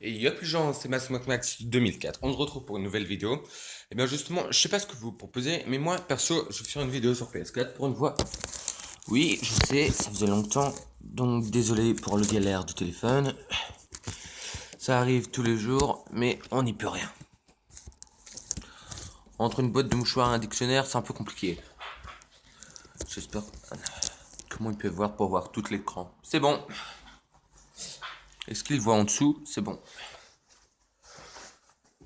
Et yop les gens, c'est Max 2004. On se retrouve pour une nouvelle vidéo. Et bien justement, je sais pas ce que vous proposez, mais moi perso, je vais faire une vidéo sur PS4 pour une fois. Oui, je sais, ça faisait longtemps, donc désolé pour le galère du téléphone. Ça arrive tous les jours, mais on n'y peut rien. Entre une boîte de mouchoirs et un dictionnaire, c'est un peu compliqué. J'espère. Comment il peut voir pour voir tout l'écran? C'est bon. Est-ce qu'il voit en dessous? C'est bon.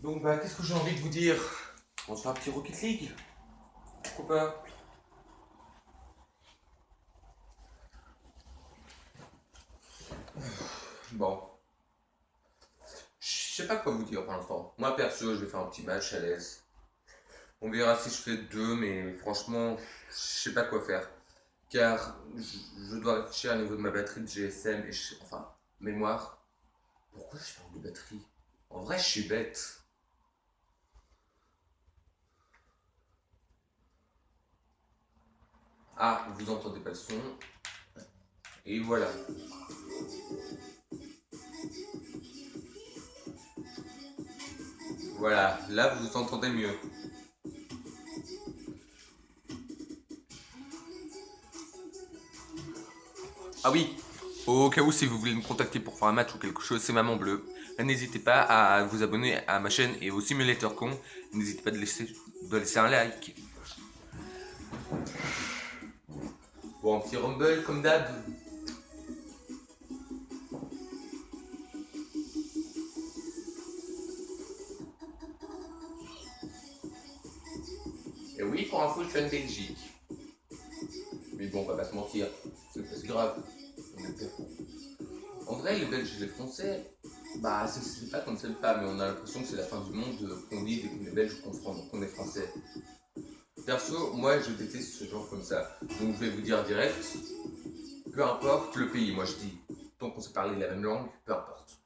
Donc bah, qu'est-ce que j'ai envie de vous dire? On se fait un petit Rocket League? Pourquoi pas? Bon, je sais pas quoi vous dire pour l'instant. Moi perso, je vais faire un petit match à l'aise. On verra si je fais deux, mais franchement, je sais pas quoi faire. Car je dois réfléchir au niveau de ma batterie de GSM et enfin, mémoire. Pourquoi je parle de batterie? En vrai, je suis bête. Ah, vous entendez pas le son. Et voilà. Voilà, là vous entendez mieux. Ah oui, au cas où si vous voulez me contacter pour faire un match ou quelque chose, c'est Maman Bleue. N'hésitez pas à vous abonner à ma chaîne et au Simulator Con. N'hésitez pas de laisser un like. Bon, un petit rumble comme d'hab. Et oui, pour info, je suis en Belgique. Mais bon, on va pas se mentir, c'est pas si grave. En vrai, les Belges et les Français, bah, c'est pas qu'on ne s'aime pas, mais on a l'impression que c'est la fin du monde qu'on dit dès qu'on est Belge qu'on est Français. Perso, moi, je déteste ce genre comme ça. Donc, je vais vous dire direct, peu importe le pays, moi je dis, tant qu'on sait parler la même langue, peu importe.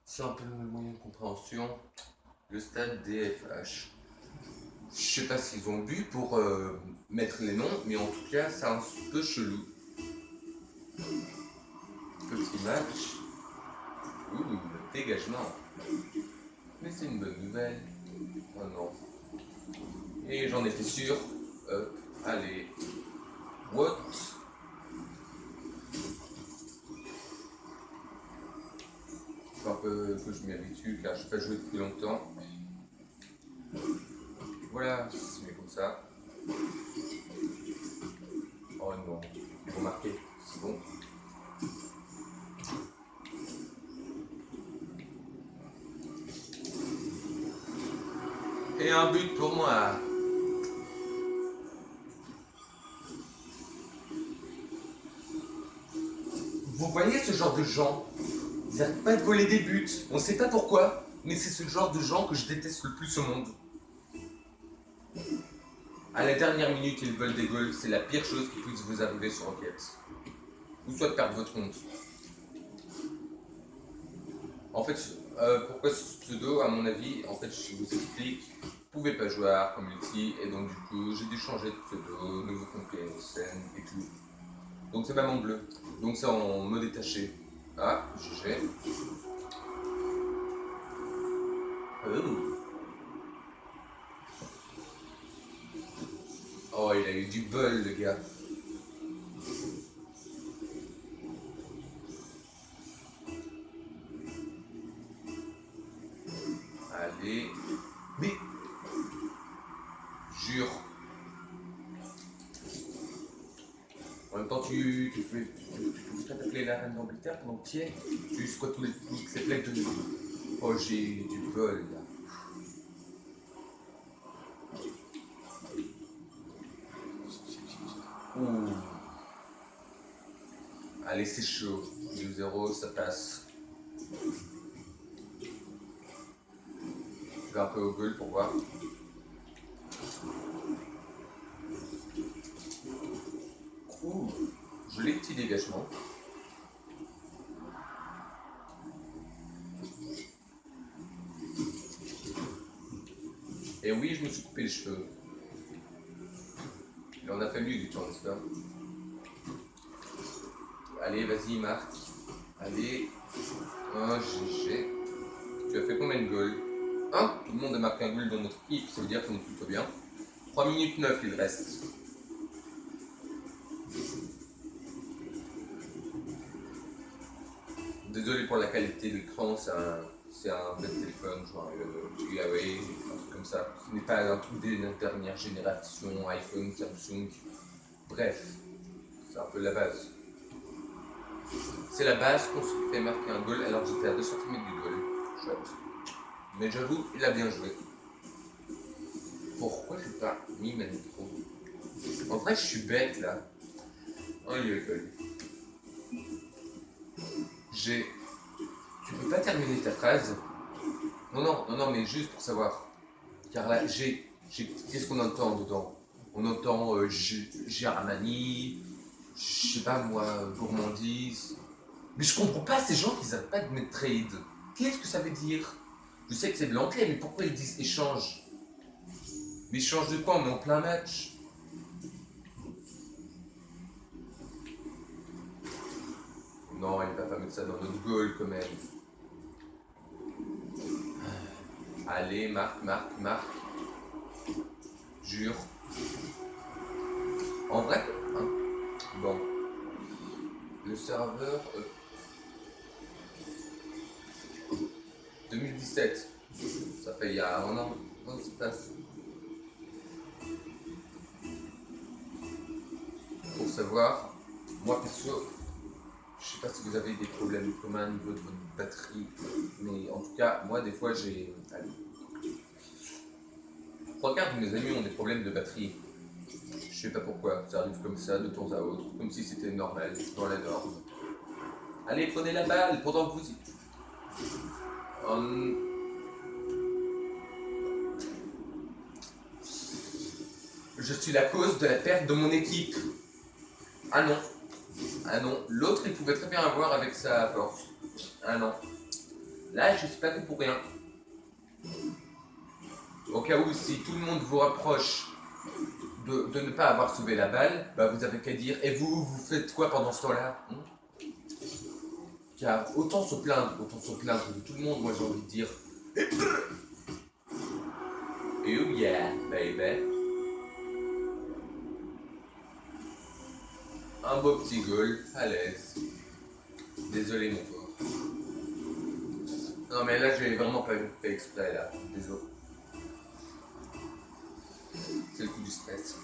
C'est un peu le moyen de compréhension, le stade DFH. Je sais pas s'ils ont bu pour mettre les noms, mais en tout cas, c'est un peu chelou. Petit match. Ouh, le dégagement. Mais c'est une bonne nouvelle. Oh non. Et j'en étais sûr. Allez. What? Faut un peu que je m'y habitue car je n'ai pas joué depuis longtemps. Voilà, c'est mieux comme ça. Oh non. Remarquez, c'est bon. Et un but pour moi. Vous voyez ce genre de gens? Ils n'arrêtent pas de voler des buts. On ne sait pas pourquoi, mais c'est ce genre de gens que je déteste le plus au monde. À la dernière minute, ils veulent des goals. C'est la pire chose qui puisse vous arriver sur Rocket. Ou soit de perdre votre compte. En fait, pourquoi ce pseudo, à mon avis, en fait, je vous explique. Vous pouvez pas jouer à Community, et donc du coup, j'ai dû changer de pseudo, nouveau complet, scène et tout. Donc c'est Maman Bleu. Donc c'est en mode détaché. Ah, GG. Oh. Oh, il a eu du bol, le gars. Allez. Mais, jure. En même temps, tu fais t'appeler la reine d'Angleterre pendant que tu y es. Tu squattes toutes ces plaques de. Oh, j'ai eu du bol, là. Ouh. Allez, c'est chaud. 2-0, ça passe. Je vais un peu au goal pour voir. Ouh. Joli petit dégagement. Et oui, je me suis coupé les cheveux. Il en a fallu du temps, n'est-ce pas? Allez, vas-y, marque. Allez. Un GG. Tu as fait combien de goals? Tout le monde a marqué un goal dans notre équipe, ça veut dire qu'on est plutôt bien. 3 minutes 9 il reste. Désolé pour la qualité de l'écran, c'est un bel téléphone, genre Huawei, un truc comme ça. Ce n'est pas un truc des dernières générations, iPhone, Samsung. Bref, c'est un peu la base. C'est la base qu'on se fait marquer un goal alors que j'étais à 2 cm du goal. Chouette. Mais j'avoue, il a bien joué. Pourquoi je n'ai pas mis ma micro? En vrai, je suis bête là. Oh, il est gueule. Tu peux pas terminer ta phrase? Non, mais juste pour savoir. Car là, qu'est-ce qu'on entend dedans? On entend Germanie, je sais pas moi, gourmandise. Mais je comprends pas ces gens qui savent pas de mettre trade. Qu'est-ce que ça veut dire? Je sais que c'est de l'anglais, mais pourquoi ils disent échange? Mais échange de quoi? On est en plein match. Non, il va pas mettre ça dans notre goal quand même. Allez, marque. Jure. En vrai, hein. Bon. Le serveur 2017. Ça fait il y a un an. Comment ça se passe? Pour savoir, moi perso, je sais pas si vous avez des problèmes communs au niveau de votre batterie, mais en tout cas, moi des fois j'ai. Allez. Regarde, mes amis ont des problèmes de batterie. Je sais pas pourquoi, ça arrive comme ça de temps à autre, comme si c'était normal dans la norme. Allez, prenez la balle pendant que vous y. Je suis la cause de la perte de mon équipe. Ah non, l'autre il pouvait très bien avoir avec sa force. Ah non. Là, je suis pas fait pour rien. Au cas où, si tout le monde vous rapproche de ne pas avoir sauvé la balle, bah vous avez qu'à dire, et vous faites quoi pendant ce temps-là? Car autant se plaindre de tout le monde, moi j'ai envie de dire. Oh yeah, baby. Un beau petit goal, à l'aise. Désolé mon pauvre. Non mais là je l'ai vraiment pas fait exprès là, désolé. C'est le coup du stress.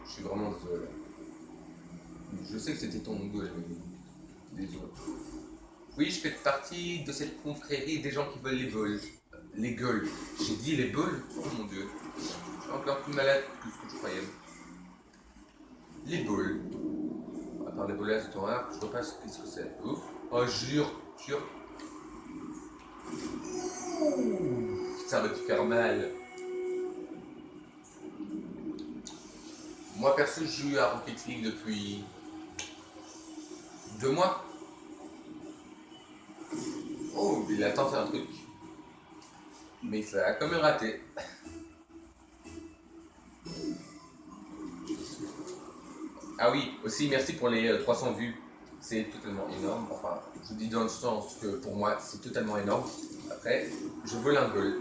Je suis vraiment désolé. Je sais que c'était ton goal, mais désolé. Oui, je fais partie de cette confrérie des gens qui veulent les balls. Les gueules. J'ai dit les balls? Oh mon dieu. Je suis encore plus malade que ce que je croyais. Les balls. À part les balles de ton art, je vois pas ce que c'est. Ouf. Oh, jure. Ça va te faire mal. Moi perso, je joue à Rocket League depuis 2 mois. Oh, il a tenté un truc. Mais ça a quand même raté. Ah oui, aussi merci pour les 300 vues. C'est totalement énorme. Enfin, je vous dis dans le sens que pour moi, c'est totalement énorme. Après, je veux un goal.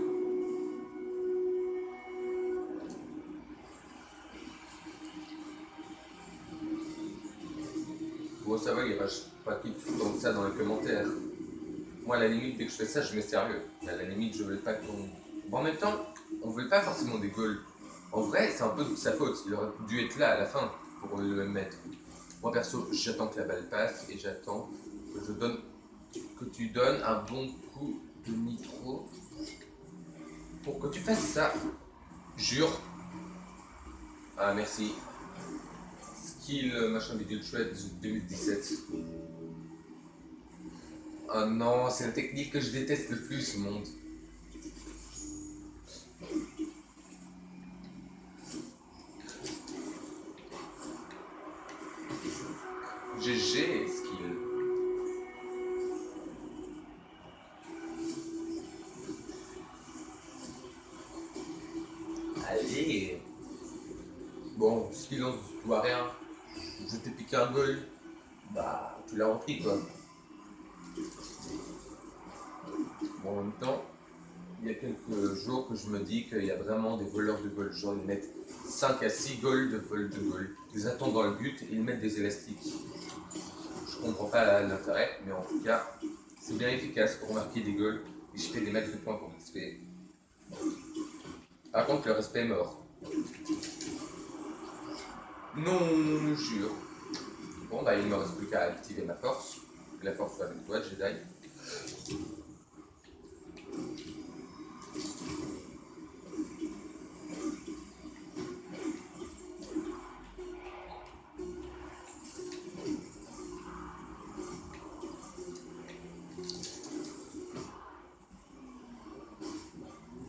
Bon, ça va, il n'y a pas qui comme ça dans les commentaires. Moi, à la limite, dès que je fais ça, je mets sérieux. À la limite, je veux pas qu'on. Bon, en même temps, on veut pas forcément des goals. En vrai, c'est un peu de sa faute. Il aurait dû être là à la fin pour le mettre. Moi, perso, j'attends que la balle passe et j'attends que tu donnes un bon coup de nitro pour que tu fasses ça. Jure. Ah, merci. Skill machin vidéo chouette 2017. Oh non, c'est la technique que je déteste le plus au monde. GG skill. Allez. Bon, skill on se voit rien. Je t'ai piqué un goal. Bah. tu l'as repris quoi. Bon, en même temps, il y a quelques jours que je me dis qu'il y a vraiment des voleurs de gold. Genre, ils mettent 5 à 6 gold de vol de gold. Ils attendent dans le but et ils mettent des élastiques. Je comprends pas l'intérêt, mais en tout cas, c'est bien efficace pour marquer des goals et jeter des max de points pour XP. Par contre, le respect est mort. Non, jure. Bon, bah, il ne me reste plus qu'à activer ma force. La force soit avec toi, Jedi.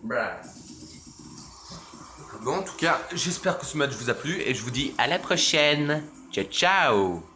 Bra. Bon, en tout cas, j'espère que ce match vous a plu et je vous dis à la prochaine. Ciao, ciao!